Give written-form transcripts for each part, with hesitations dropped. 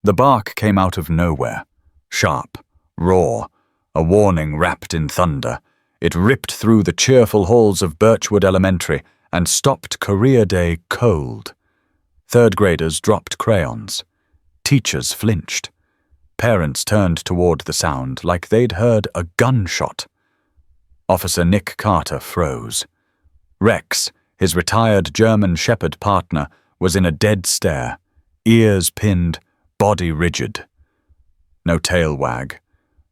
The bark came out of nowhere, sharp, raw, a warning wrapped in thunder. It ripped through the cheerful halls of Birchwood Elementary and stopped career day cold. Third graders dropped crayons. Teachers flinched. Parents turned toward the sound like they'd heard a gunshot. Officer Nick Carter froze. Rex, his retired German Shepherd partner, was in a dead stare, ears pinned, body rigid. No tail wag,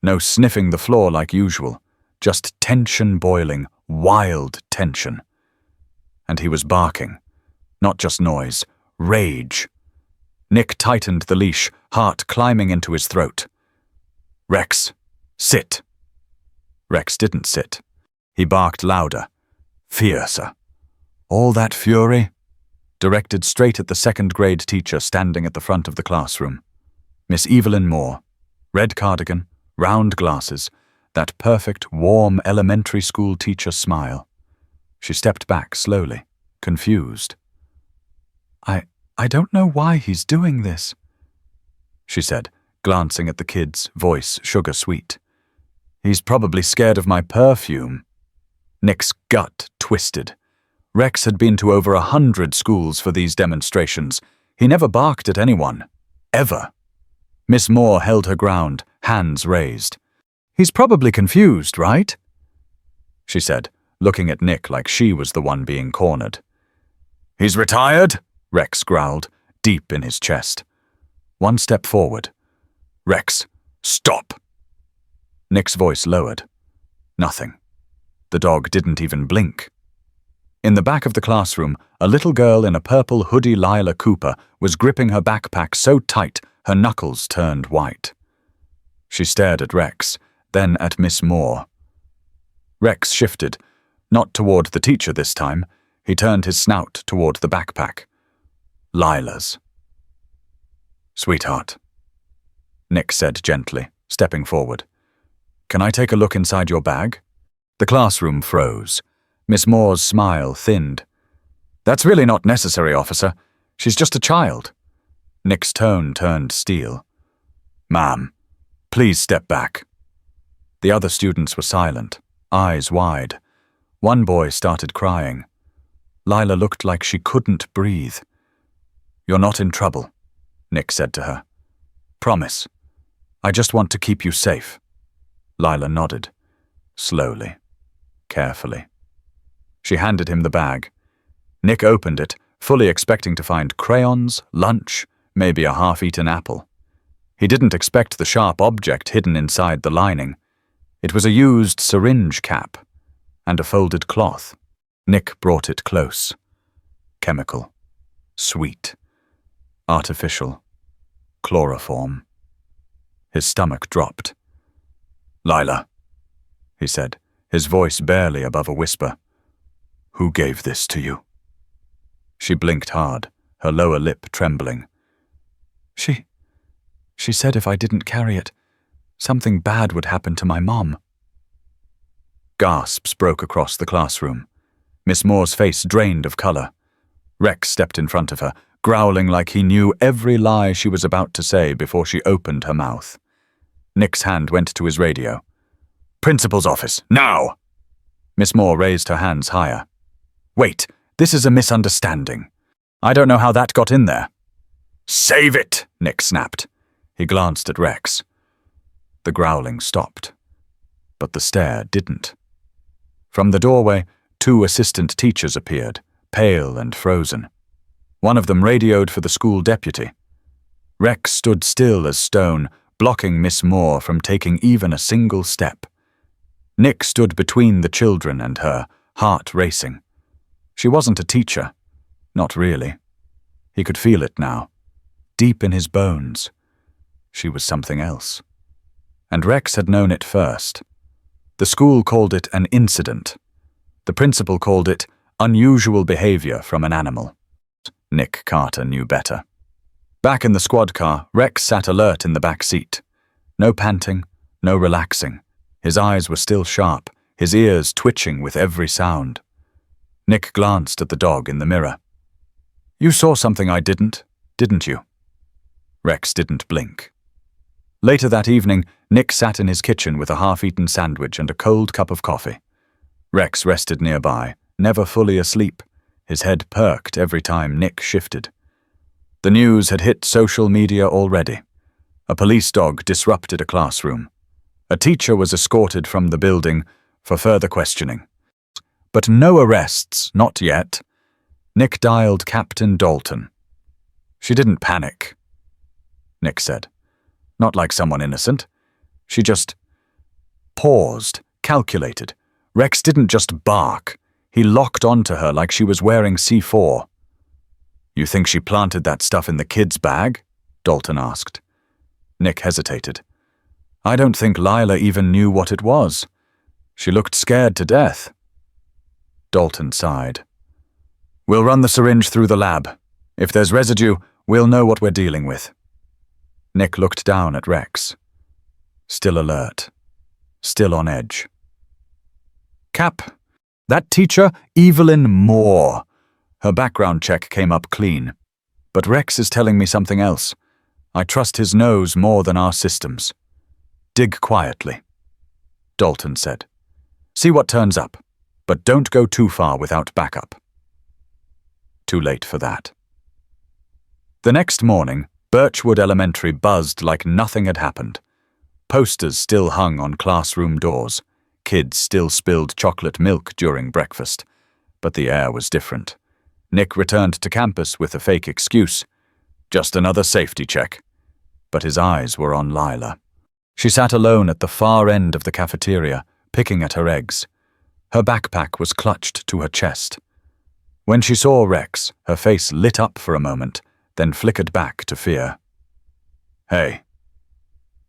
no sniffing the floor like usual, just tension boiling, wild tension. And he was barking, not just noise, rage. Nick tightened the leash, heart climbing into his throat. "Rex, sit." Rex didn't sit. He barked louder, fiercer. All that fury? Directed straight at the second-grade teacher standing at the front of the classroom. Miss Evelyn Moore. Red cardigan, round glasses, that perfect, warm elementary school teacher smile. She stepped back slowly, confused. I don't know why he's doing this," she said, glancing at the kid's voice sugar-sweet. "He's probably scared of my perfume." Nick's gut twisted. Rex had been to over 100 schools for these demonstrations. He never barked at anyone. Ever. Miss Moore held her ground, hands raised. "He's probably confused, right?" she said, looking at Nick like she was the one being cornered. "He's retired?" Rex growled, deep in his chest. One step forward. "Rex, stop!" Nick's voice lowered. Nothing. The dog didn't even blink. In the back of the classroom, a little girl in a purple hoodie Lila Cooper was gripping her backpack so tight her knuckles turned white. She stared at Rex, then at Miss Moore. Rex shifted, not toward the teacher this time. He turned his snout toward the backpack. Lila's. "Sweetheart," Nick said gently, stepping forward. "Can I take a look inside your bag?" The classroom froze. Miss Moore's smile thinned. "That's really not necessary, officer. She's just a child." Nick's tone turned steel. "Ma'am, please step back." The other students were silent, eyes wide. One boy started crying. Lila looked like she couldn't breathe. "You're not in trouble," Nick said to her. "Promise. I just want to keep you safe." Lila nodded. Slowly, carefully. She handed him the bag. Nick opened it, fully expecting to find crayons, lunch, maybe a half-eaten apple. He didn't expect the sharp object hidden inside the lining. It was a used syringe cap and a folded cloth. Nick brought it close. Chemical. Sweet. Artificial. Chloroform. His stomach dropped. "Lila," he said, his voice barely above a whisper. "Who gave this to you?" She blinked hard, her lower lip trembling. She said if I didn't carry it, something bad would happen to my mom." Gasps broke across the classroom. Miss Moore's face drained of color. Rex stepped in front of her, growling like he knew every lie she was about to say before she opened her mouth. Nick's hand went to his radio. "Principal's office, now!" Miss Moore raised her hands higher. "Wait, this is a misunderstanding. I don't know how that got in there." "Save it!" Nick snapped. He glanced at Rex. The growling stopped, but the stare didn't. From the doorway, 2 assistant teachers appeared, pale and frozen. One of them radioed for the school deputy. Rex stood still as stone, blocking Miss Moore from taking even a single step. Nick stood between the children and her, heart racing. She wasn't a teacher. Not really. He could feel it now. Deep in his bones. She was something else. And Rex had known it first. The school called it an incident. The principal called it unusual behavior from an animal. Nick Carter knew better. Back in the squad car, Rex sat alert in the back seat. No panting, no relaxing. His eyes were still sharp, his ears twitching with every sound. Nick glanced at the dog in the mirror. "You saw something I didn't you?" Rex didn't blink. Later that evening, Nick sat in his kitchen with a half-eaten sandwich and a cold cup of coffee. Rex rested nearby, never fully asleep, his head perked every time Nick shifted. The news had hit social media already. A police dog disrupted a classroom. A teacher was escorted from the building for further questioning. But no arrests, not yet. Nick dialed Captain Dalton. "She didn't panic," Nick said. "Not like someone innocent. She just paused, calculated. Rex didn't just bark. He locked onto her like she was wearing C4. "You think she planted that stuff in the kid's bag?" Dalton asked. Nick hesitated. "I don't think Lila even knew what it was. She looked scared to death." Dalton sighed. "We'll run the syringe through the lab. If there's residue, we'll know what we're dealing with." Nick looked down at Rex. Still alert. Still on edge. "Cap, that teacher, Evelyn Moore. Her background check came up clean. But Rex is telling me something else. I trust his nose more than our systems. Dig quietly," Dalton said. "See what turns up, but don't go too far without backup." Too late for that. The next morning, Birchwood Elementary buzzed like nothing had happened. Posters still hung on classroom doors. Kids still spilled chocolate milk during breakfast. But the air was different. Nick returned to campus with a fake excuse. Just another safety check. But his eyes were on Lila. She sat alone at the far end of the cafeteria, picking at her eggs. Her backpack was clutched to her chest. When she saw Rex, her face lit up for a moment, then flickered back to fear. "Hey,"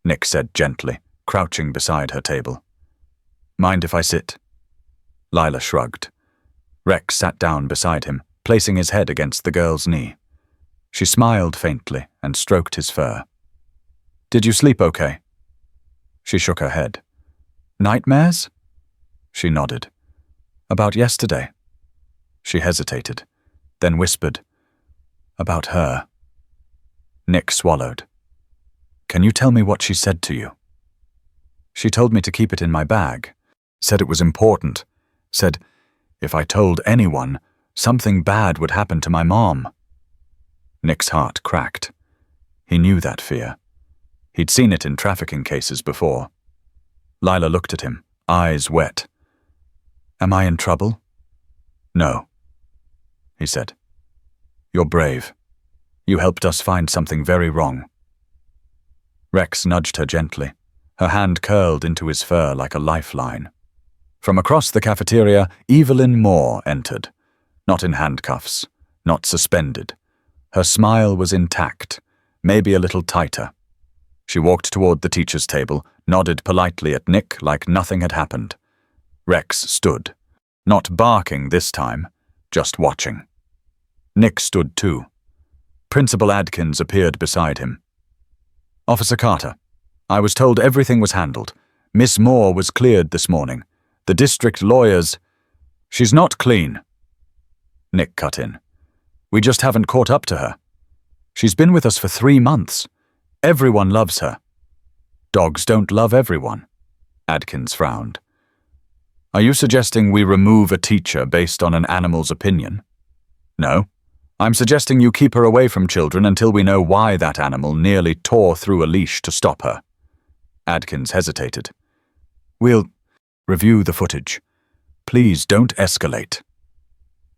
Nick said gently, crouching beside her table. "Mind if I sit?" Lila shrugged. Rex sat down beside him, placing his head against the girl's knee. She smiled faintly and stroked his fur. "Did you sleep okay?" She shook her head. "Nightmares?" She nodded. "About yesterday?" She hesitated, then whispered, "About her." Nick swallowed. "Can you tell me what she said to you?" "She told me to keep it in my bag. Said it was important. Said, if I told anyone, something bad would happen to my mom." Nick's heart cracked. He knew that fear. He'd seen it in trafficking cases before. Lila looked at him, eyes wet. "Am I in trouble?" "No," he said. "You're brave. You helped us find something very wrong." Rex nudged her gently. Her hand curled into his fur like a lifeline. From across the cafeteria, Evelyn Moore entered. Not in handcuffs, not suspended. Her smile was intact, maybe a little tighter. She walked toward the teacher's table, nodded politely at Nick like nothing had happened. Rex stood, not barking this time, just watching. Nick stood too. Principal Adkins appeared beside him. "Officer Carter, I was told everything was handled. Miss Moore was cleared this morning. The district lawyers—" "She's not clean," Nick cut in. "We just haven't caught up to her. She's been with us for 3 months. Everyone loves her." "Dogs don't love everyone," Adkins frowned. "Are you suggesting we remove a teacher based on an animal's opinion?" "No. I'm suggesting you keep her away from children until we know why that animal nearly tore through a leash to stop her." Adkins hesitated. "We'll review the footage. Please don't escalate."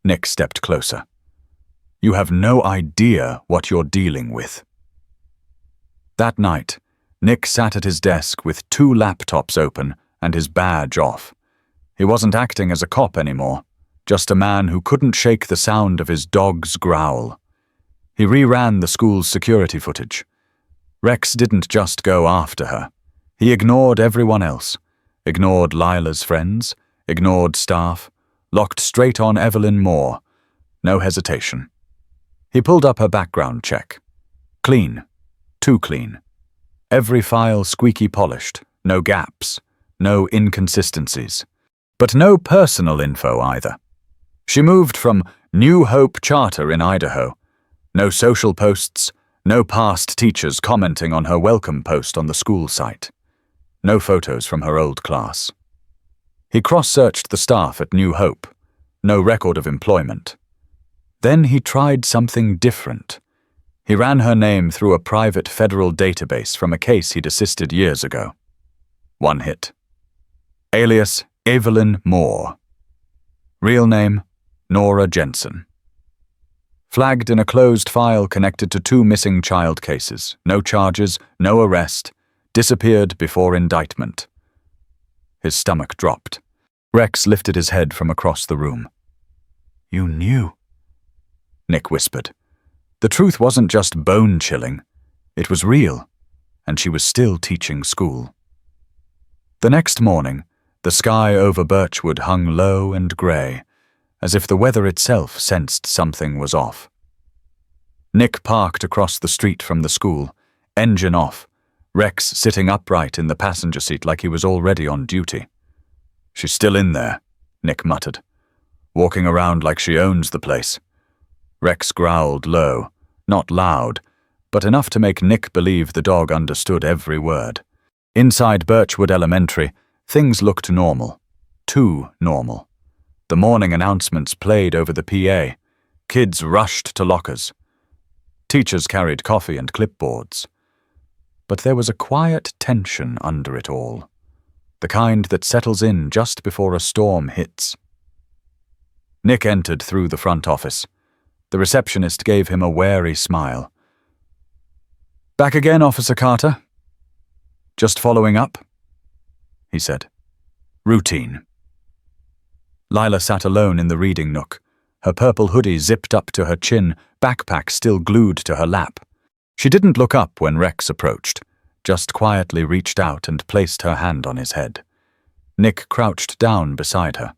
Nick stepped closer. "You have no idea what you're dealing with." That night, Nick sat at his desk with 2 laptops open and his badge off. He wasn't acting as a cop anymore, just a man who couldn't shake the sound of his dog's growl. He reran the school's security footage. Rex didn't just go after her. He ignored everyone else, ignored Lila's friends, ignored staff, locked straight on Evelyn Moore. No hesitation. He pulled up her background check. Clean. Too clean. Every file squeaky polished, no gaps, no inconsistencies. But no personal info either. She moved from New Hope Charter in Idaho. No social posts, No past teachers commenting on her welcome post on the school site. No photos from her old class. He cross-searched the staff at New Hope. No record of employment. Then he tried something different. He ran her name through a private federal database from a case he'd assisted years ago. One hit. Alias Evelyn Moore. Real name Nora Jensen. Flagged in a closed file connected to 2 missing child cases. No charges, no arrest. Disappeared before indictment. His stomach dropped. Rex lifted his head from across the room. "You knew," Nick whispered. The truth wasn't just bone-chilling. It was real, and she was still teaching school. The next morning, the sky over Birchwood hung low and grey, as if the weather itself sensed something was off. Nick parked across the street from the school, engine off, Rex sitting upright in the passenger seat like he was already on duty. "She's still in there," Nick muttered, "walking around like she owns the place." Rex growled low, not loud, but enough to make Nick believe the dog understood every word. Inside Birchwood Elementary, things looked normal. Too normal. The morning announcements played over the PA. Kids rushed to lockers. Teachers carried coffee and clipboards. But there was a quiet tension under it all. The kind that settles in just before a storm hits. Nick entered through the front office. The receptionist gave him a wary smile. "Back again, Officer Carter?" "Just following up," he said. "Routine." Lila sat alone in the reading nook, her purple hoodie zipped up to her chin, backpack still glued to her lap. She didn't look up when Rex approached, just quietly reached out and placed her hand on his head. Nick crouched down beside her.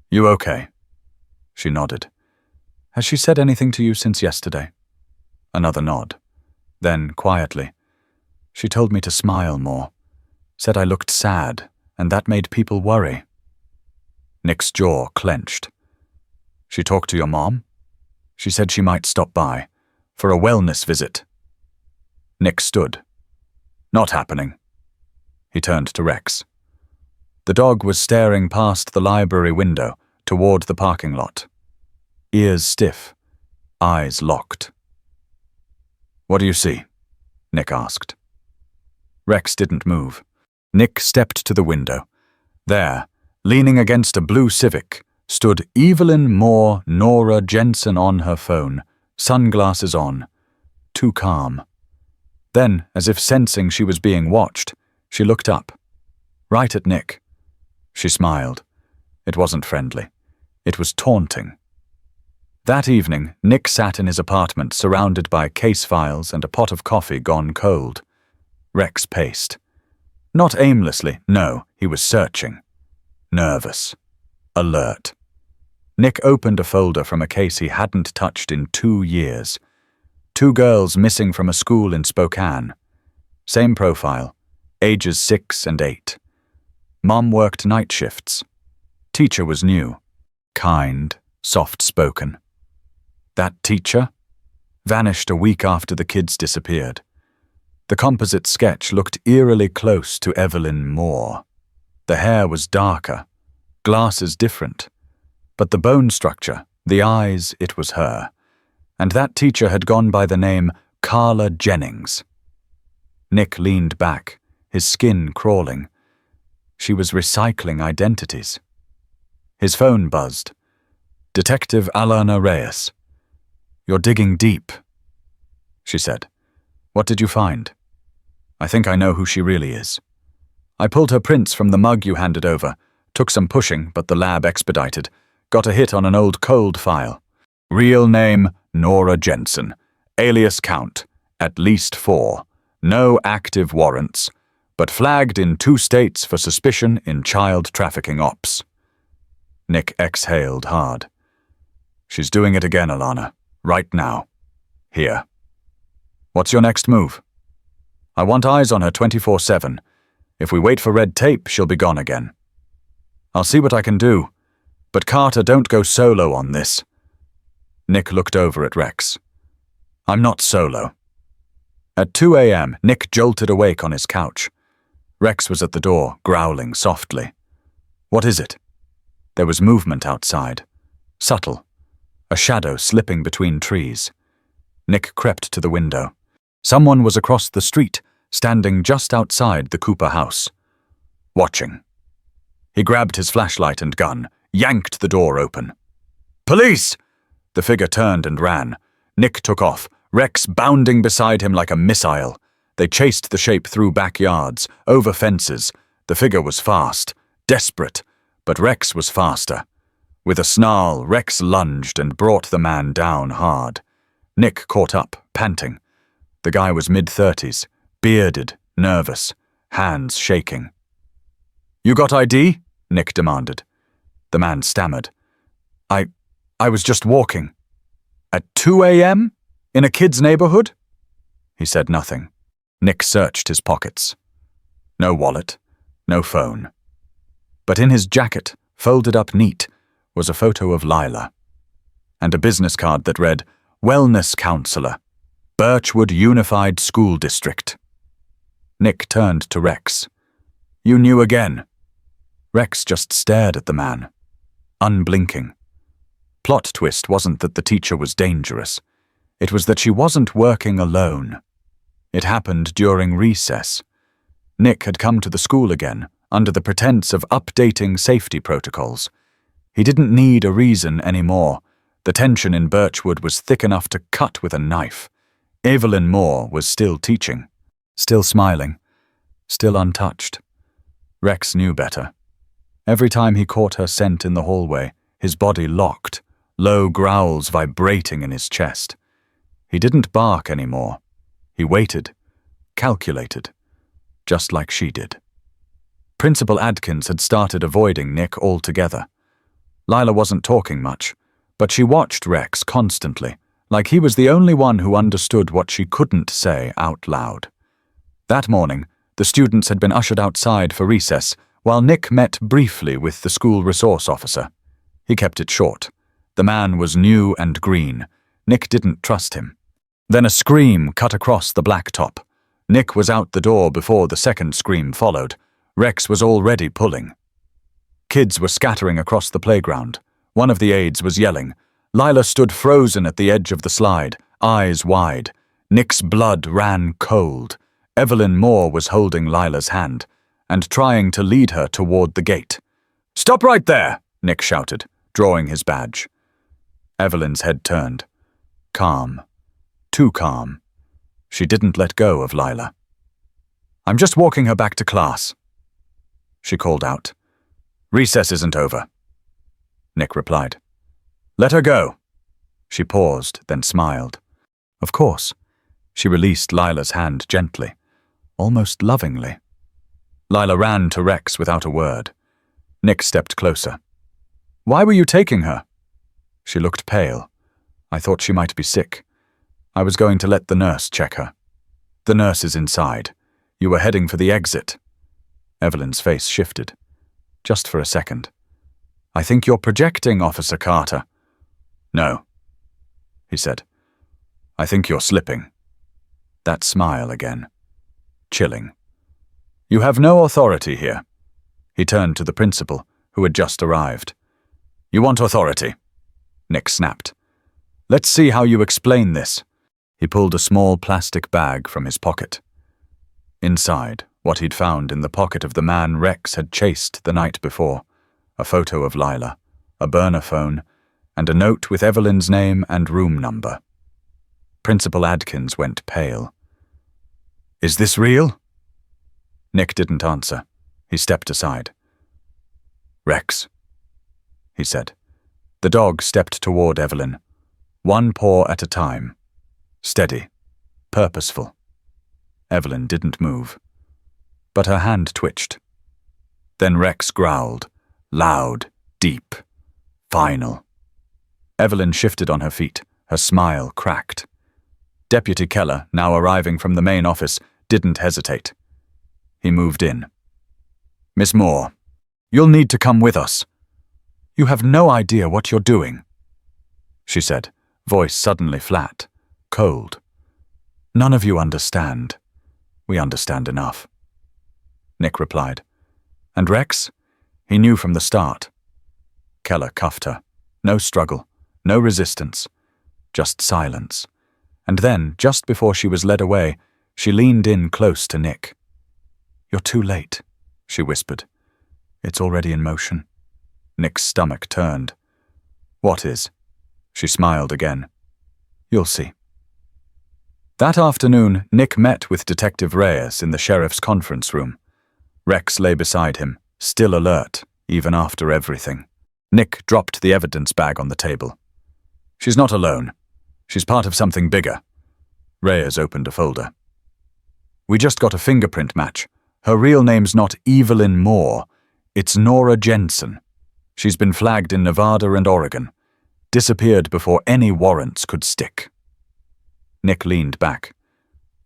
"You okay?" She nodded. "Has she said anything to you since yesterday?" Another nod. Then, quietly, "She told me to smile more. Said I looked sad, and that made people worry." Nick's jaw clenched. "She talked to your mom?" "She said she might stop by, for a wellness visit." Nick stood. "Not happening." He turned to Rex. The dog was staring past the library window, toward the parking lot. Ears stiff, eyes locked. "What do you see?" Nick asked. Rex didn't move. Nick stepped to the window. There, leaning against a blue Civic, stood Evelyn Moore Nora Jensen on her phone, sunglasses on, too calm. Then, as if sensing she was being watched, she looked up, right at Nick. She smiled. It wasn't friendly. It was taunting. That evening, Nick sat in his apartment surrounded by case files and a pot of coffee gone cold. Rex paced. Not aimlessly, no, he was searching. Nervous. Alert. Nick opened a folder from a case he hadn't touched in 2 years. 2 girls missing from a school in Spokane. Same profile, ages 6 and 8. Mom worked night shifts. Teacher was new. Kind, soft-spoken. That teacher? Vanished a week after the kids disappeared. The composite sketch looked eerily close to Evelyn Moore. The hair was darker, glasses different. But the bone structure, the eyes, it was her. And that teacher had gone by the name Carla Jennings. Nick leaned back, his skin crawling. She was recycling identities. His phone buzzed. Detective Alana Reyes. "You're digging deep," she said. "What did you find?" "I think I know who she really is. I pulled her prints from the mug you handed over, took some pushing, but the lab expedited. Got a hit on an old cold file. Real name, Nora Jensen. Alias count, at least 4. No active warrants, but flagged in 2 states for suspicion in child trafficking ops." Nick exhaled hard. "She's doing it again, Alana. Right now. Here. What's your next move?" "I want eyes on her 24/7. If we wait for red tape, she'll be gone again." "I'll see what I can do. But Carter, don't go solo on this." Nick looked over at Rex. "I'm not solo," At 2 a.m., Nick jolted awake on his couch. Rex was at the door, growling softly. "What is it?" There was movement outside. Subtle. A shadow slipping between trees. Nick crept to the window. Someone was across the street, standing just outside the Cooper house. Watching. He grabbed his flashlight and gun, yanked the door open. "Police!" The figure turned and ran. Nick took off, Rex bounding beside him like a missile. They chased the shape through backyards, over fences. The figure was fast, desperate, but Rex was faster. With a snarl, Rex lunged and brought the man down hard. Nick caught up, panting. The guy was mid-30s, bearded, nervous, hands shaking. "You got ID?" Nick demanded. The man stammered. I was just walking." "At 2 a.m.? In a kid's neighborhood?" He said nothing. Nick searched his pockets. No wallet, no phone. But in his jacket, folded up neat, was a photo of Lila. And a business card that read, "Wellness Counselor, Birchwood Unified School District." Nick turned to Rex. "You knew again." Rex just stared at the man, unblinking. Plot twist wasn't that the teacher was dangerous. It was that she wasn't working alone. It happened during recess. Nick had come to the school again, under the pretense of updating safety protocols. He didn't need a reason anymore. The tension in Birchwood was thick enough to cut with a knife. Evelyn Moore was still teaching, still smiling, still untouched. Rex knew better. Every time he caught her scent in the hallway, his body locked, low growls vibrating in his chest. He didn't bark anymore. He waited, calculated, just like she did. Principal Adkins had started avoiding Nick altogether. Lila wasn't talking much, but she watched Rex constantly, like he was the only one who understood what she couldn't say out loud. That morning, the students had been ushered outside for recess, while Nick met briefly with the school resource officer. He kept it short. The man was new and green. Nick didn't trust him. Then a scream cut across the blacktop. Nick was out the door before the second scream followed. Rex was already pulling. Kids were scattering across the playground. One of the aides was yelling. Lila stood frozen at the edge of the slide, eyes wide. Nick's blood ran cold. Evelyn Moore was holding Lila's hand and trying to lead her toward the gate. "Stop right there!" Nick shouted, drawing his badge. Evelyn's head turned. Calm. Too calm. She didn't let go of Lila. "I'm just walking her back to class," she called out. "Recess isn't over," Nick replied. "Let her go." She paused, then smiled. Of course. She released Lila's hand gently, almost lovingly. Lila ran to Rex without a word. Nick stepped closer. "Why were you taking her?" She looked pale. "I thought she might be sick. I was going to let the nurse check her." "The nurse is inside. You were heading for the exit." Evelyn's face shifted. Just for a second. "I think you're projecting, Officer Carter." "No," he said. "I think you're slipping." That smile again. Chilling. "You have no authority here." He turned to the principal, who had just arrived. "You want authority?" Nick snapped. "Let's see how you explain this." He pulled a small plastic bag from his pocket. Inside, what he'd found in the pocket of the man Rex had chased the night before. A photo of Lila, a burner phone, and a note with Evelyn's name and room number. Principal Adkins went pale. "Is this real?" Nick didn't answer. He stepped aside. "Rex," he said. The dog stepped toward Evelyn, one paw at a time. Steady, purposeful. Evelyn didn't move, but her hand twitched. Then Rex growled, loud, deep, final. Evelyn shifted on her feet, her smile cracked. Deputy Keller, now arriving from the main office, didn't hesitate. He moved in. "Miss Moore, you'll need to come with us." "You have no idea what you're doing," she said, voice suddenly flat, cold. None of you understand. We understand enough. Nick replied. And Rex? He knew from the start. Keller cuffed her. No struggle, no resistance, just silence. And then, just before she was led away, she leaned in close to Nick. You're too late, she whispered. It's already in motion. Nick's stomach turned. What is? She smiled again. You'll see. That afternoon, Nick met with Detective Reyes in the sheriff's conference room. Rex lay beside him, still alert, even after everything. Nick dropped the evidence bag on the table. She's not alone. She's part of something bigger. Reyes opened a folder. We just got a fingerprint match. Her real name's not Evelyn Moore. It's Nora Jensen. She's been flagged in Nevada and Oregon. Disappeared before any warrants could stick. Nick leaned back.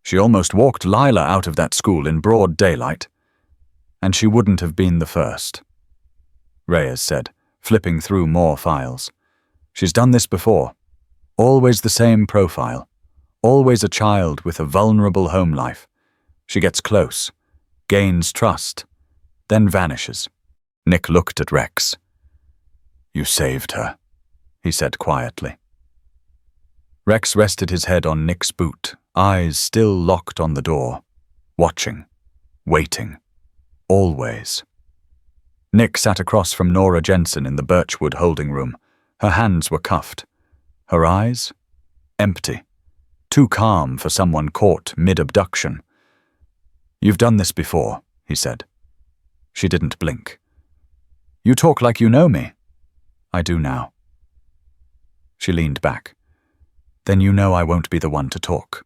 She almost walked Lila out of that school in broad daylight. And she wouldn't have been the first. Reyes said, flipping through more files. She's done this before. Always the same profile. Always a child with a vulnerable home life. She gets close, gains trust, then vanishes. Nick looked at Rex. You saved her, he said quietly. Rex rested his head on Nick's boot, eyes still locked on the door, watching, waiting, always. Nick sat across from Nora Jensen in the Birchwood holding room. Her hands were cuffed. Her eyes? Empty. Too calm for someone caught mid-abduction. You've done this before, he said. She didn't blink. You talk like you know me. I do now. She leaned back. Then you know I won't be the one to talk.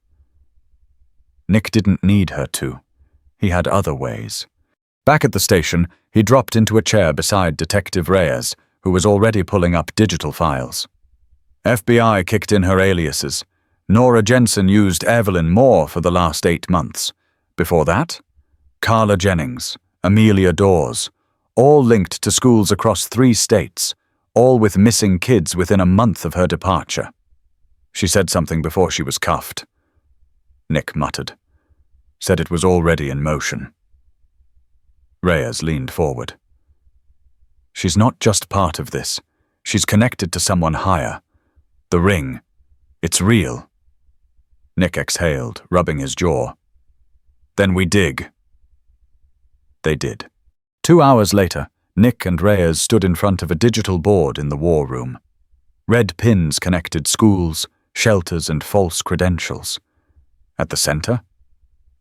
Nick didn't need her to. He had other ways. Back at the station, he dropped into a chair beside Detective Reyes, who was already pulling up digital files. FBI kicked in her aliases. Nora Jensen used Evelyn Moore for the last 8 months. Before that, Carla Jennings, Amelia Dawes, all linked to schools across 3 states, all with missing kids within a month of her departure. She said something before she was cuffed. Nick muttered. Said it was already in motion. Reyes leaned forward. She's not just part of this. She's connected to someone higher. The ring. It's real. Nick exhaled, rubbing his jaw. Then we dig. They did. 2 hours later, Nick and Reyes stood in front of a digital board in the war room. Red pins connected schools, shelters, and false credentials. At the center,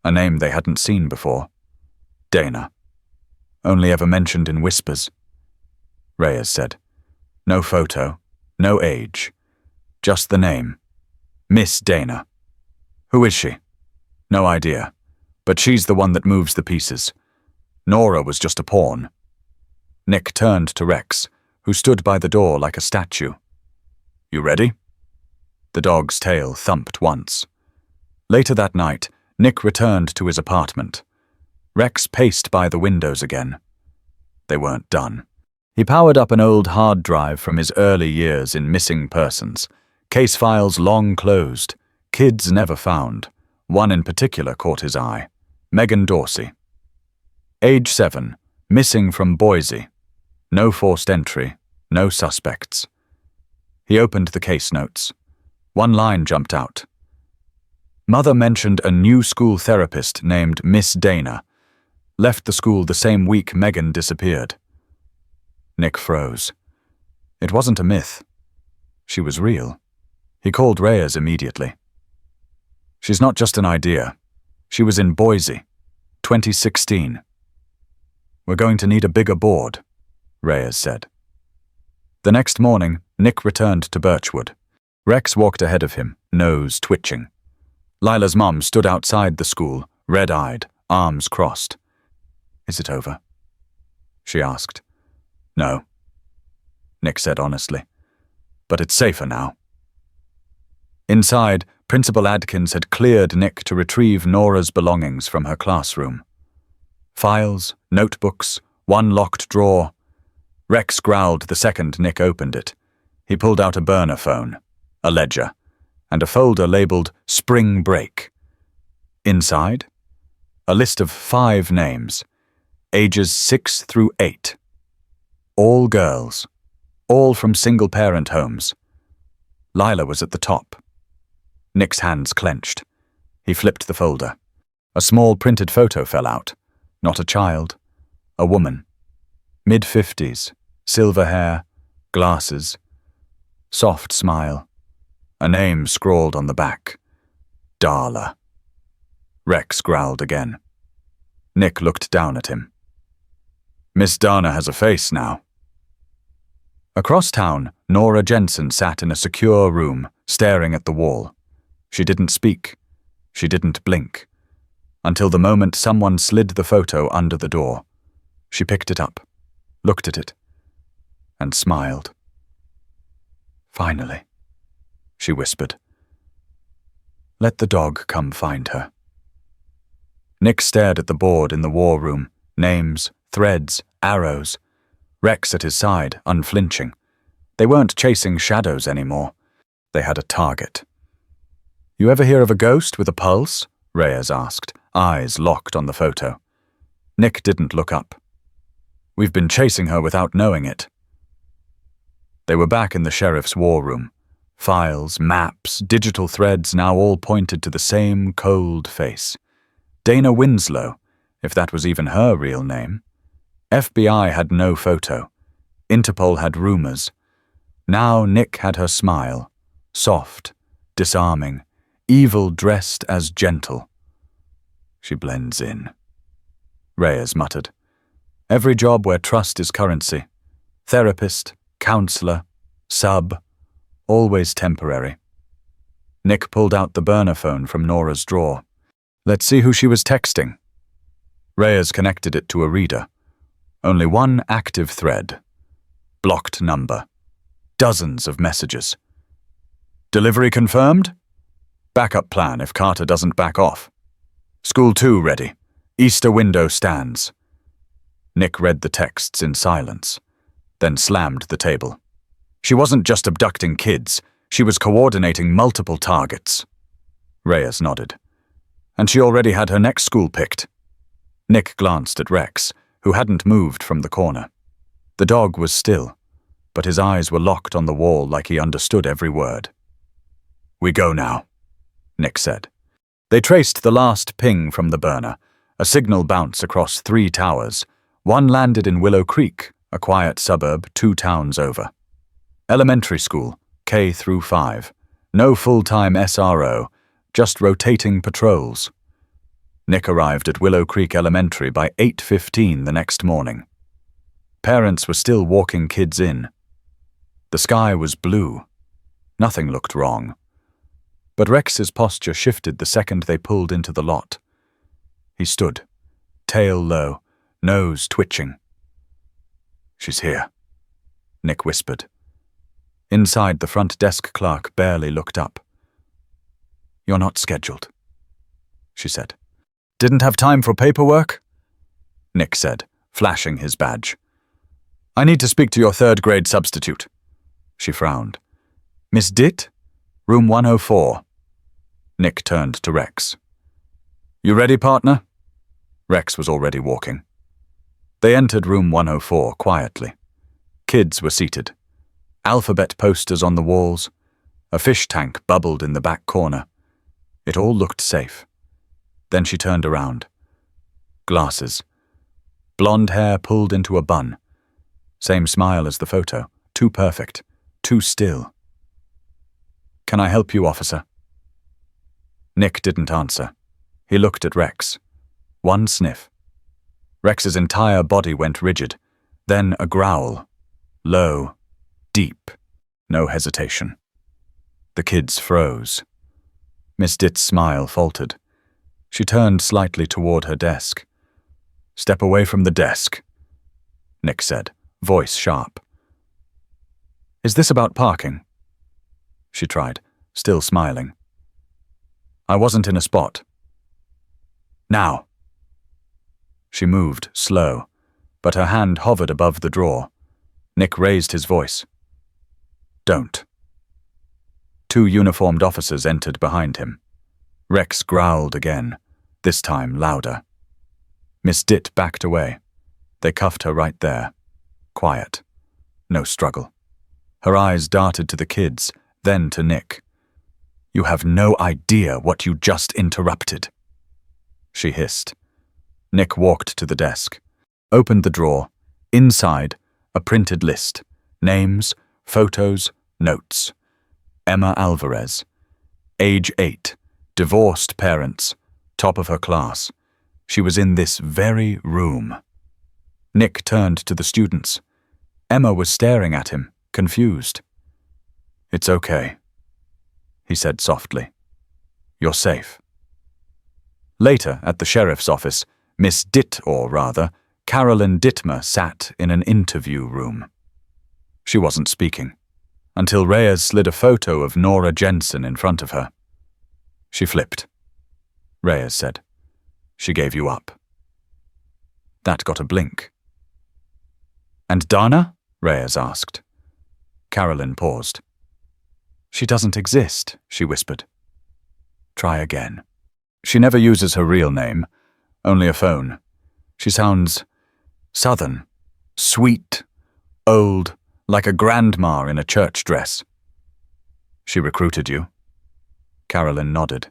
a name they hadn't seen before. Dana. Only ever mentioned in whispers. Reyes said. No photo, no age. Just the name. Miss Dana. Who is she? No idea. But she's the one that moves the pieces. Nora was just a pawn. Nick turned to Rex, who stood by the door like a statue. You ready? The dog's tail thumped once. Later that night, Nick returned to his apartment. Rex paced by the windows again. They weren't done. He powered up an old hard drive from his early years in missing persons. Case files long closed. Kids never found. One in particular caught his eye. Megan Dorsey. Age 7. Missing from Boise. No forced entry. No suspects. He opened the case notes. One line jumped out. Mother mentioned a new school therapist named Miss Dana. Left the school the same week Megan disappeared. Nick froze. It wasn't a myth. She was real. He called Reyes immediately. She's not just an idea. She was in Boise, 2016. We're going to need a bigger board, Reyes said. The next morning, Nick returned to Birchwood. Rex walked ahead of him, nose twitching. Lila's mom stood outside the school, red-eyed, arms crossed. Is it over? She asked. No, Nick said honestly. But it's safer now. Inside, Principal Adkins had cleared Nick to retrieve Nora's belongings from her classroom. Files, notebooks, one locked drawer. Rex growled the second Nick opened it. He pulled out a burner phone, a ledger, and a folder labeled Spring Break. Inside, a list of 5 names, ages 6 through 8. All girls, all from single-parent homes. Lila was at the top. Nick's hands clenched. He flipped the folder. A small printed photo fell out. Not a child, a woman. Mid-50s, silver hair, glasses, soft smile. A name scrawled on the back. Darla. Rex growled again. Nick looked down at him. Miss Dana has a face now. Across town, Nora Jensen sat in a secure room, staring at the wall. She didn't speak. She didn't blink. Until the moment someone slid the photo under the door. She picked it up, looked at it, and smiled. Finally, she whispered. Let the dog come find her. Nick stared at the board in the war room, names, threads, arrows. Rex at his side, unflinching. They weren't chasing shadows anymore. They had a target. You ever hear of a ghost with a pulse? Reyes asked, eyes locked on the photo. Nick didn't look up. We've been chasing her without knowing it. They were back in the sheriff's war room. Files, maps, digital threads now all pointed to the same cold face. Dana Winslow, if that was even her real name. FBI had no photo. Interpol had rumors. Now Nick had her smile. Soft, disarming, evil dressed as gentle. She blends in. Reyes muttered. Every job where trust is currency. Therapist, counselor, sub, always temporary. Nick pulled out the burner phone from Nora's drawer. Let's see who she was texting. Reyes connected it to a reader. Only one active thread. Blocked number. Dozens of messages. Delivery confirmed? Backup plan if Carter doesn't back off. School 2 ready. Easter window stands. Nick read the texts in silence, then slammed the table. She wasn't just abducting kids, she was coordinating multiple targets. Reyes nodded. And she already had her next school picked. Nick glanced at Rex, who hadn't moved from the corner. The dog was still, but his eyes were locked on the wall like he understood every word. We go now, Nick said. They traced the last ping from the burner, a signal bounce across 3 towers. One landed in Willow Creek, a quiet suburb 2 towns over. Elementary school, K through 5. No full-time SRO, just rotating patrols. Nick arrived at Willow Creek Elementary by 8:15 the next morning. Parents were still walking kids in. The sky was blue. Nothing looked wrong. But Rex's posture shifted the second they pulled into the lot. He stood, tail low, nose twitching. She's here, Nick whispered. Inside, the front desk clerk barely looked up. You're not scheduled, she said. Didn't have time for paperwork? Nick said, flashing his badge. I need to speak to your 3rd grade substitute. She frowned. Miss Ditt? Room 104. Nick turned to Rex. You ready, partner? Rex was already walking. They entered room 104 quietly. Kids were seated. Alphabet posters on the walls. A fish tank bubbled in the back corner. It all looked safe. Then she turned around. Glasses. Blonde hair pulled into a bun. Same smile as the photo. Too perfect. Too still. Can I help you, officer? Nick didn't answer. He looked at Rex. One sniff. Rex's entire body went rigid. Then a growl. Low. Deep. No hesitation. The kids froze. Miss Ditt's smile faltered. She turned slightly toward her desk. Step away from the desk, Nick said, voice sharp. Is this about parking? She tried, still smiling. I wasn't in a spot. Now. She moved, slow, but her hand hovered above the drawer. Nick raised his voice. Don't. 2 uniformed officers entered behind him. Rex growled again, this time louder. Miss Ditt backed away. They cuffed her right there. Quiet. No struggle. Her eyes darted to the kids, then to Nick. "You have no idea what you just interrupted," she hissed. Nick walked to the desk, opened the drawer. Inside, a printed list. Names, photos, notes. Emma Alvarez. Age 8. Divorced parents. Top of her class. She was in this very room. Nick turned to the students. Emma was staring at him, confused. "It's okay," he said softly. "You're safe." Later, at the sheriff's office, Miss Ditt, or rather, Carolyn Dittmer, sat in an interview room. She wasn't speaking, until Reyes slid a photo of Nora Jensen in front of her. She flipped. Reyes said, "She gave you up." That got a blink. "And Dana?" Reyes asked. Carolyn paused. "She doesn't exist," she whispered. "Try again." She never uses her real name, only a phone. She sounds southern, sweet, old, like a grandma in a church dress. "She recruited you?" Carolyn nodded.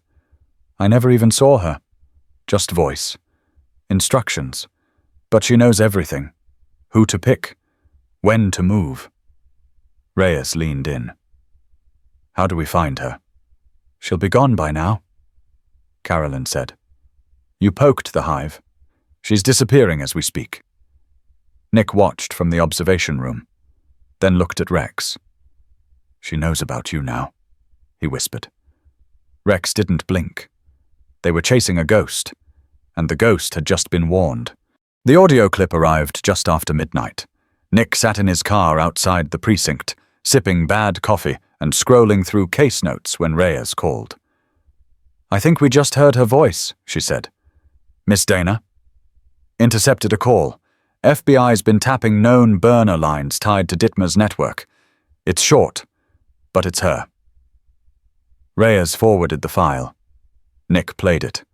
"I never even saw her. Just voice. Instructions. But she knows everything. Who to pick. When to move." Reyes leaned in. "How do we find her?" "She'll be gone by now," Carolyn said. "You poked the hive. She's disappearing as we speak." Nick watched from the observation room, then looked at Rex. "She knows about you now," he whispered. Rex didn't blink. They were chasing a ghost, and the ghost had just been warned. The audio clip arrived just after midnight. Nick sat in his car outside the precinct, sipping bad coffee and scrolling through case notes when Reyes called. "I think we just heard her voice," she said. "Miss Dana?" "Intercepted a call. FBI's been tapping known burner lines tied to Dittmer's network. It's short, but it's her." Reyes forwarded the file. Nick played it.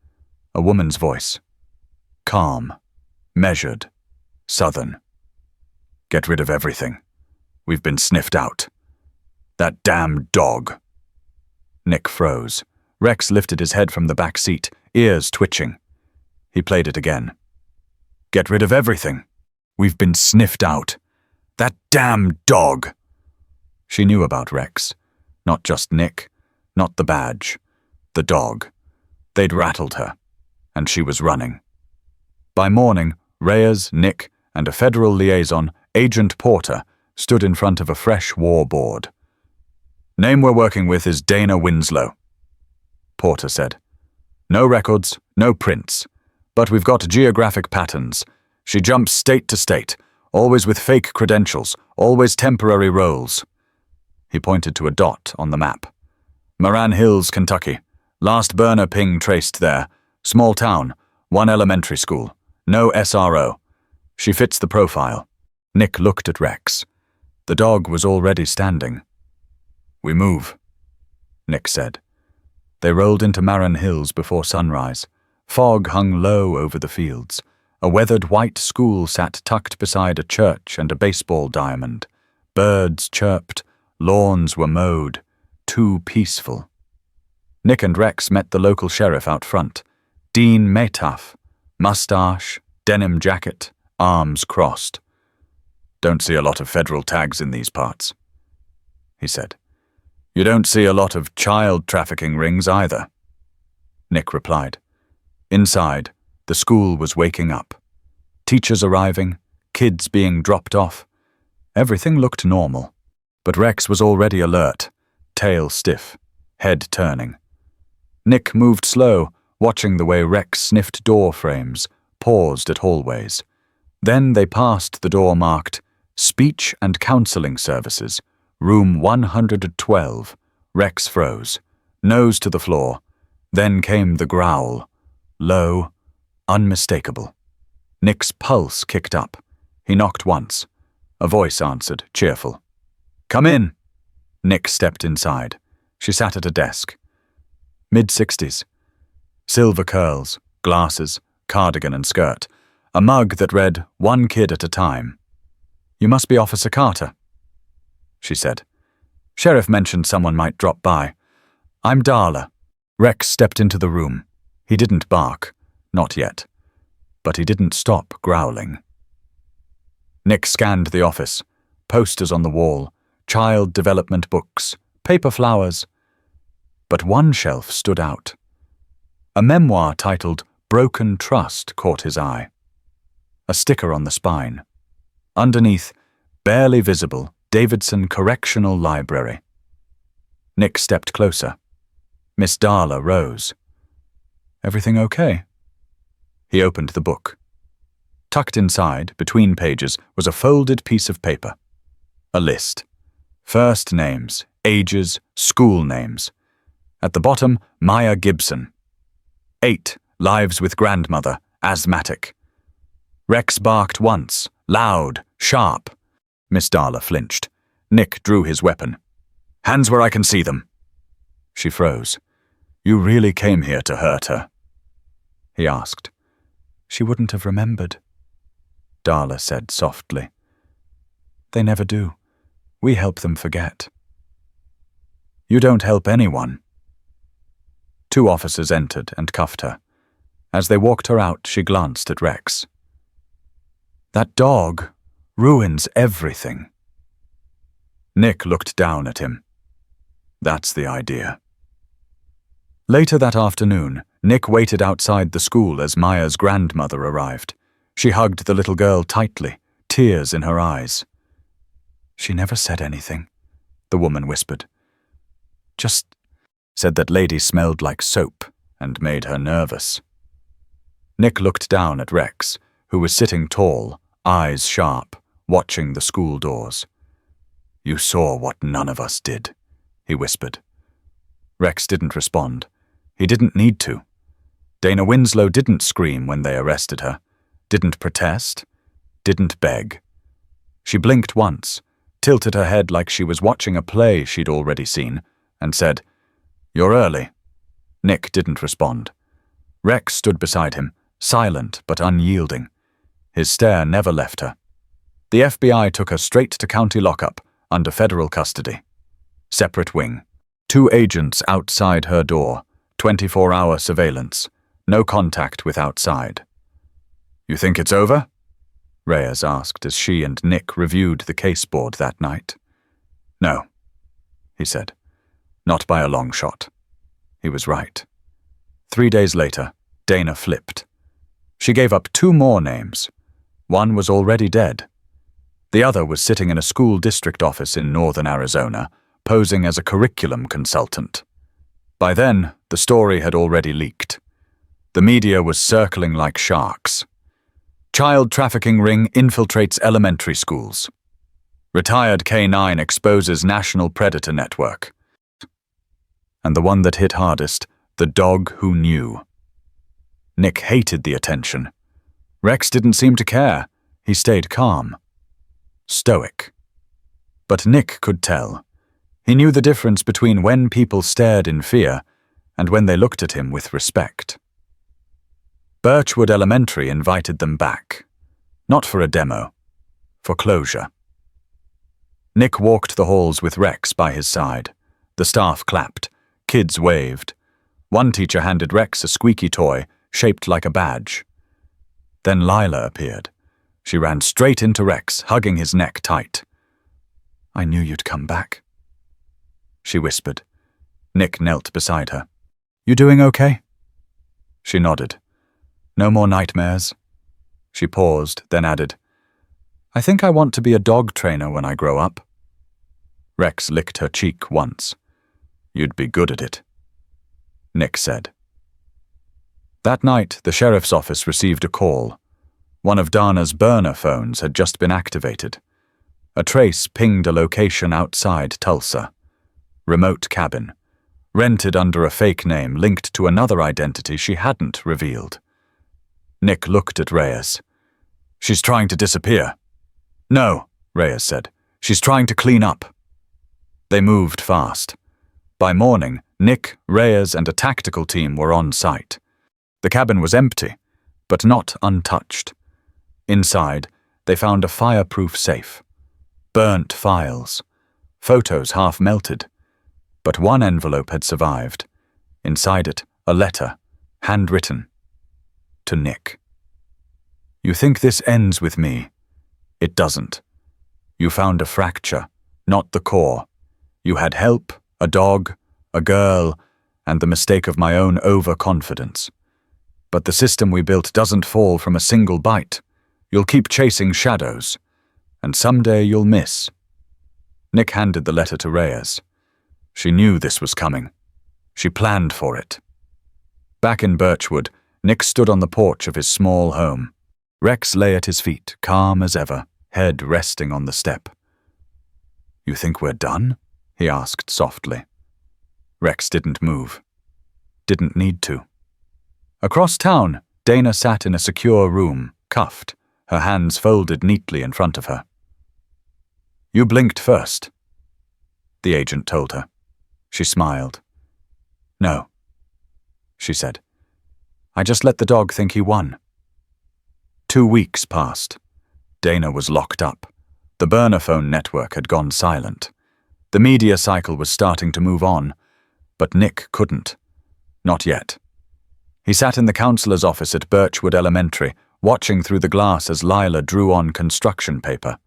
A woman's voice. Calm, measured, southern. "Get rid of everything. We've been sniffed out. That damn dog." Nick froze. Rex lifted his head from the back seat, ears twitching. He played it again. "Get rid of everything. We've been sniffed out. That damn dog." She knew about Rex. Not just Nick. Not the badge. The dog. They'd rattled her, and she was running. By morning, Reyes, Nick, and a federal liaison, Agent Porter, stood in front of a fresh war board. "Name we're working with is Dana Winslow," Porter said. "No records, no prints, but we've got geographic patterns. She jumps state to state, always with fake credentials, always temporary roles." He pointed to a dot on the map. "Moran Hills, Kentucky. Last burner ping traced there. Small town, 1 elementary school. No SRO. She fits the profile." Nick looked at Rex. The dog was already standing. "We move," Nick said. They rolled into Moran Hills before sunrise. Fog hung low over the fields. A weathered white school sat tucked beside a church and a baseball diamond. Birds chirped. Lawns were mowed. Too peaceful. Nick and Rex met the local sheriff out front. Dean Metaf. Mustache, denim jacket, arms crossed. "Don't see a lot of federal tags in these parts," he said. "You don't see a lot of child trafficking rings either," Nick replied. Inside, the school was waking up. Teachers arriving, kids being dropped off. Everything looked normal. But Rex was already alert, tail stiff, head turning. Nick moved slow, watching the way Rex sniffed door frames, paused at hallways. Then they passed the door marked Speech and Counseling Services, room 112. Rex froze, nose to the floor. Then came the growl, low, unmistakable. Nick's pulse kicked up. He knocked once. A voice answered, cheerful. "Come in." Nick stepped inside. She sat at a desk. Mid-60s. Silver curls, glasses, cardigan and skirt, a mug that read, "One kid at a time." "You must be Officer Carter," she said. "Sheriff mentioned someone might drop by." "I'm Darla." Rex stepped into the room. He didn't bark, not yet, but he didn't stop growling. Nick scanned the office, posters on the wall, child development books, paper flowers. But one shelf stood out. A memoir titled Broken Trust caught his eye. A sticker on the spine. Underneath, barely visible, Davidson Correctional Library. Nick stepped closer. Miss Darla rose. "Everything okay?" He opened the book. Tucked inside, between pages, was a folded piece of paper. A list. First names, ages, school names. At the bottom, Maya Gibson. 8, lives with grandmother, asthmatic. Rex barked once, loud, sharp. Miss Darla flinched. Nick drew his weapon. "Hands where I can see them." She froze. "You really came here to hurt her?" He asked. "She wouldn't have remembered," Darla said softly. "They never do. We help them forget." "You don't help anyone." 2 officers entered and cuffed her. As they walked her out, she glanced at Rex. "That dog ruins everything." Nick looked down at him. "That's the idea." Later that afternoon, Nick waited outside the school as Maya's grandmother arrived. She hugged the little girl tightly, tears in her eyes. "She never said anything," the woman whispered. "Just said that lady smelled like soap and made her nervous." Nick looked down at Rex, who was sitting tall, eyes sharp, watching the school doors. "You saw what none of us did," he whispered. Rex didn't respond. He didn't need to. Dana Winslow didn't scream when they arrested her, didn't protest, didn't beg. She blinked once, tilted her head like she was watching a play she'd already seen, and said, "You're early." Nick didn't respond. Rex stood beside him, silent but unyielding. His stare never left her. The FBI took her straight to county lockup, under federal custody. Separate wing. 2 agents outside her door, 24-hour surveillance, no contact with outside. "You think it's over?" Reyes asked as she and Nick reviewed the caseboard that night. "No," he said. "Not by a long shot." He was right. 3 days later, Dana flipped. She gave up 2 more names. One was already dead. The other was sitting in a school district office in northern Arizona, posing as a curriculum consultant. By then, the story had already leaked. The media was circling like sharks. Child trafficking ring infiltrates elementary schools. Retired K9 exposes national predator network. And the one that hit hardest, the dog who knew. Nick hated the attention. Rex didn't seem to care. He stayed calm. Stoic. But Nick could tell. He knew the difference between when people stared in fear and when they looked at him with respect. Birchwood Elementary invited them back. Not for a demo. For closure. Nick walked the halls with Rex by his side. The staff clapped. Kids waved. One teacher handed Rex a squeaky toy, shaped like a badge. Then Lila appeared. She ran straight into Rex, hugging his neck tight. "I knew you'd come back," she whispered. Nick knelt beside her. "You doing okay?" She nodded. "No more nightmares?" She paused, then added, "I think I want to be a dog trainer when I grow up." Rex licked her cheek once. "You'd be good at it," Nick said. That night, the sheriff's office received a call. One of Dana's burner phones had just been activated. A trace pinged a location outside Tulsa. Remote cabin. Rented under a fake name linked to another identity she hadn't revealed. Nick looked at Reyes. "She's trying to disappear." "No," Reyes said. "She's trying to clean up." They moved fast. By morning, Nick, Reyes, and a tactical team were on site. The cabin was empty, but not untouched. Inside, they found a fireproof safe, burnt files, photos half melted, but one envelope had survived. Inside it, a letter, handwritten, to Nick. You think this ends with me? It doesn't. You found a fracture, not the core. You had help, a dog, a girl, and the mistake of my own overconfidence. But the system we built doesn't fall from a single bite. You'll keep chasing shadows, and someday you'll miss. Nick handed the letter to Reyes. She knew this was coming. She planned for it. Back in Birchwood, Nick stood on the porch of his small home. Rex lay at his feet, calm as ever, head resting on the step. You think we're done? He asked softly. Rex didn't move. Didn't need to. Across town, Dana sat in a secure room, cuffed, her hands folded neatly in front of her. You blinked first, the agent told her. She smiled. No, she said. I just let the dog think he won. 2 weeks passed. Dana was locked up. The burner phone network had gone silent. The media cycle was starting to move on, but Nick couldn't. Not yet. He sat in the counselor's office at Birchwood Elementary, watching through the glass as Lila drew on construction paper.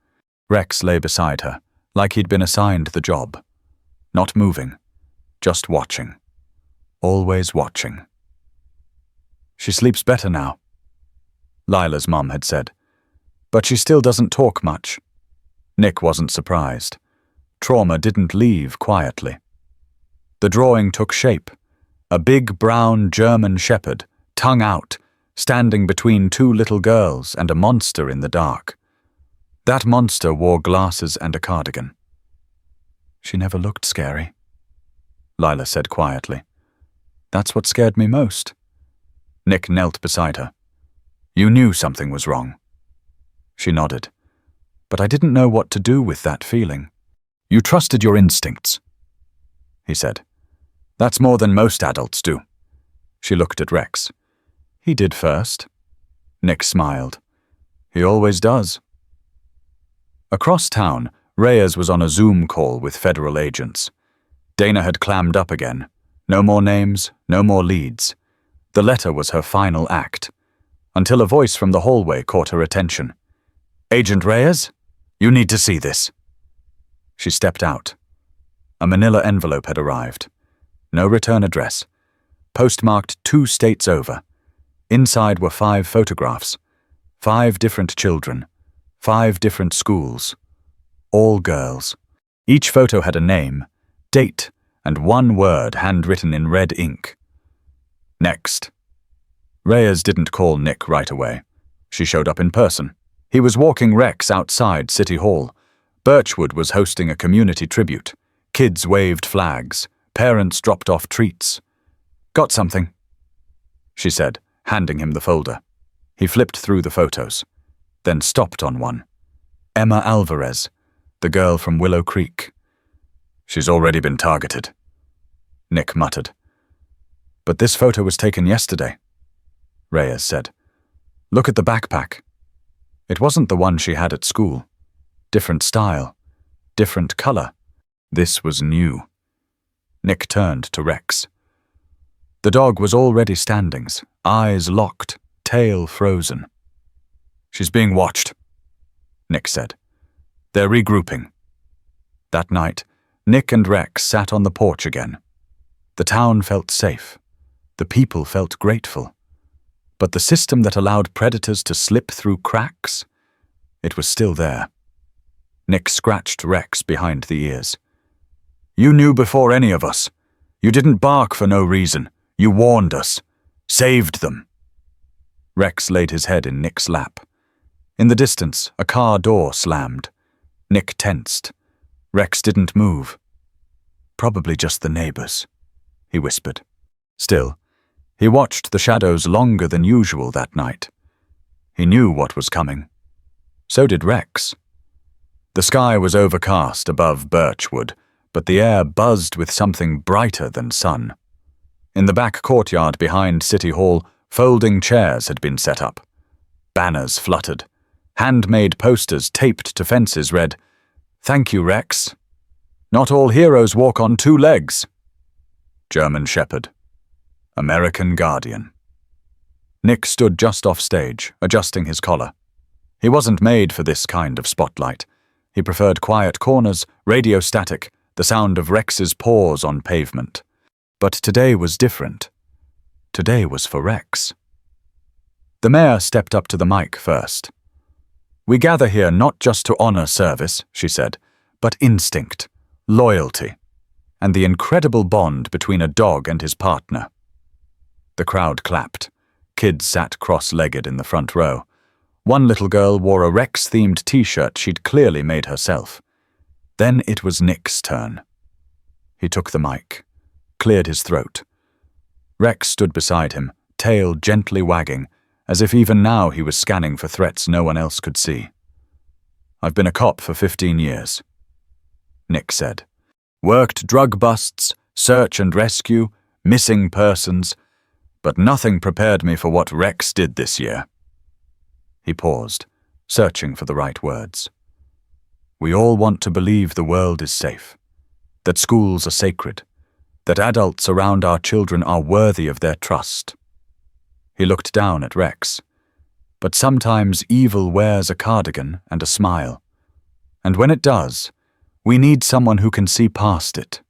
Rex lay beside her, like he'd been assigned the job. Not moving, just watching. Always watching. She sleeps better now, Lila's mum had said, but she still doesn't talk much. Nick wasn't surprised. Trauma didn't leave quietly. The drawing took shape. A big brown German shepherd, tongue out, standing between 2 little girls and a monster in the dark. That monster wore glasses and a cardigan. She never looked scary, Lila said quietly. That's what scared me most. Nick knelt beside her. You knew something was wrong. She nodded. But I didn't know what to do with that feeling. You trusted your instincts, he said. That's more than most adults do. She looked at Rex. He did first. Nick smiled. He always does. Across town, Reyes was on a Zoom call with federal agents. Dana had clammed up again. No more names, no more leads. The letter was her final act, until a voice from the hallway caught her attention. Agent Reyes? You need to see this. She stepped out. A manila envelope had arrived. No return address. Postmarked 2 states over. Inside were 5 photographs. 5 different children. 5 different schools. All girls. Each photo had a name, date, and 1 word handwritten in red ink. Next. Reyes didn't call Nick right away. She showed up in person. He was walking Rex outside City Hall. Birchwood was hosting a community tribute. Kids waved flags. Parents dropped off treats. Got something, she said, handing him the folder. He flipped through the photos, then stopped on one. Emma Alvarez, the girl from Willow Creek. She's already been targeted, Nick muttered. But this photo was taken yesterday, Reyes said. Look at the backpack. It wasn't the one she had at school. Different style, different color. This was new. Nick turned to Rex. The dog was already standing, eyes locked, tail frozen. She's being watched, Nick said. They're regrouping. That night, Nick and Rex sat on the porch again. The town felt safe. The people felt grateful. But the system that allowed predators to slip through cracks, it was still there. Nick scratched Rex behind the ears. You knew before any of us. You didn't bark for no reason. You warned us. Saved them. Rex laid his head in Nick's lap. In the distance, a car door slammed. Nick tensed. Rex didn't move. Probably just the neighbors, he whispered. Still, he watched the shadows longer than usual that night. He knew what was coming. So did Rex. The sky was overcast above Birchwood, but the air buzzed with something brighter than sun. In the back courtyard behind City Hall, Folding chairs had been set up. Banners fluttered. Handmade posters taped to fences read, "Thank you, Rex. Not all heroes walk on two legs." German Shepherd. American Guardian. Nick stood just off stage, adjusting his collar. He wasn't made for this kind of spotlight. He preferred quiet corners, radio static, the sound of Rex's paws on pavement. But today was different. Today was for Rex. The mayor stepped up to the mic first. "We gather here not just to honor service," she said, "but instinct, loyalty, and the incredible bond between a dog and his partner." The crowd clapped. Kids sat cross-legged in the front row. One little girl wore a Rex-themed t-shirt she'd clearly made herself. Then it was Nick's turn. He took the mic, cleared his throat. Rex stood beside him, tail gently wagging, as if even now he was scanning for threats no one else could see. "I've been a cop for 15 years, Nick said. "Worked drug busts, search and rescue, missing persons, but nothing prepared me for what Rex did this year." He paused, searching for the right words. "We all want to believe the world is safe, that schools are sacred, that adults around our children are worthy of their trust." He looked down at Rex. But sometimes evil wears a cardigan and a smile. And when it does, we need someone who can see past it.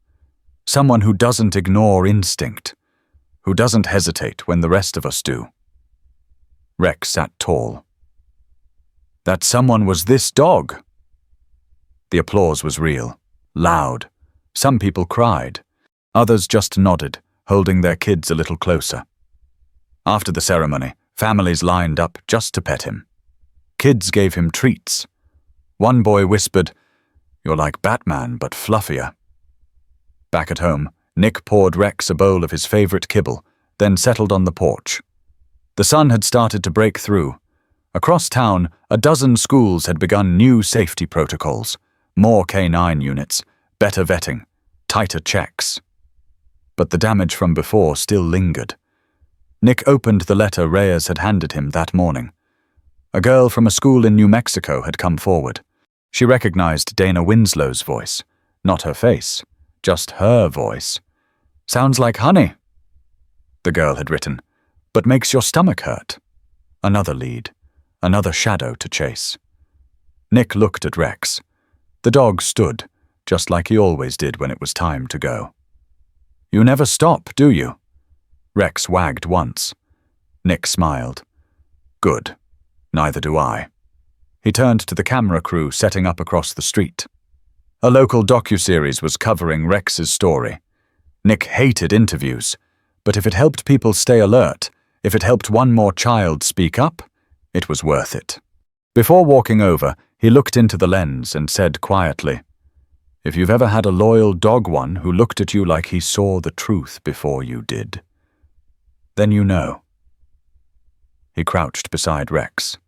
Someone who doesn't ignore instinct, who doesn't hesitate when the rest of us do. Rex sat tall. That someone was this dog. The applause was real, loud. Some people cried. Others just nodded, holding their kids a little closer. After the ceremony, families lined up just to pet him. Kids gave him treats. One boy whispered, "You're like Batman, but fluffier." Back at home, Nick poured Rex a bowl of his favorite kibble, then settled on the porch. The sun had started to break through. Across town, a dozen schools had begun new safety protocols, more K9 units, better vetting, tighter checks. But the damage from before still lingered. Nick opened the letter Reyes had handed him that morning. A girl from a school in New Mexico had come forward. She recognized Dana Winslow's voice, not her face, just her voice. "Sounds like honey," the girl had written, "but makes your stomach hurt." Another lead, another shadow to chase. Nick looked at Rex. The dog stood, just like he always did when it was time to go. "You never stop, do you?" Rex wagged once. Nick smiled. "Good. Neither do I." He turned to the camera crew setting up across the street. A local docuseries was covering Rex's story. Nick hated interviews, but if it helped people stay alert, if it helped one more child speak up, it was worth it. Before walking over, he looked into the lens and said quietly, "If you've ever had a loyal dog one who looked at you like he saw the truth before you did, then you know." He crouched beside Rex.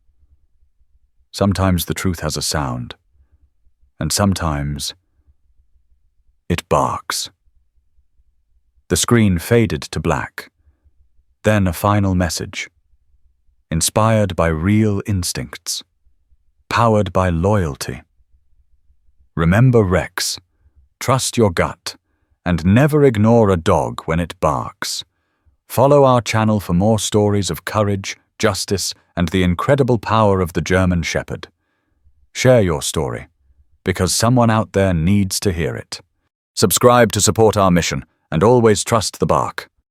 Sometimes the truth has a sound, and sometimes it barks. The screen faded to black. Then a final message. Inspired by real instincts. Powered by loyalty. Remember Rex. Trust your gut. And never ignore a dog when it barks. Follow our channel for more stories of courage, justice, and the incredible power of the German Shepherd. Share your story, because someone out there needs to hear it. Subscribe to support our mission, and always trust the bark.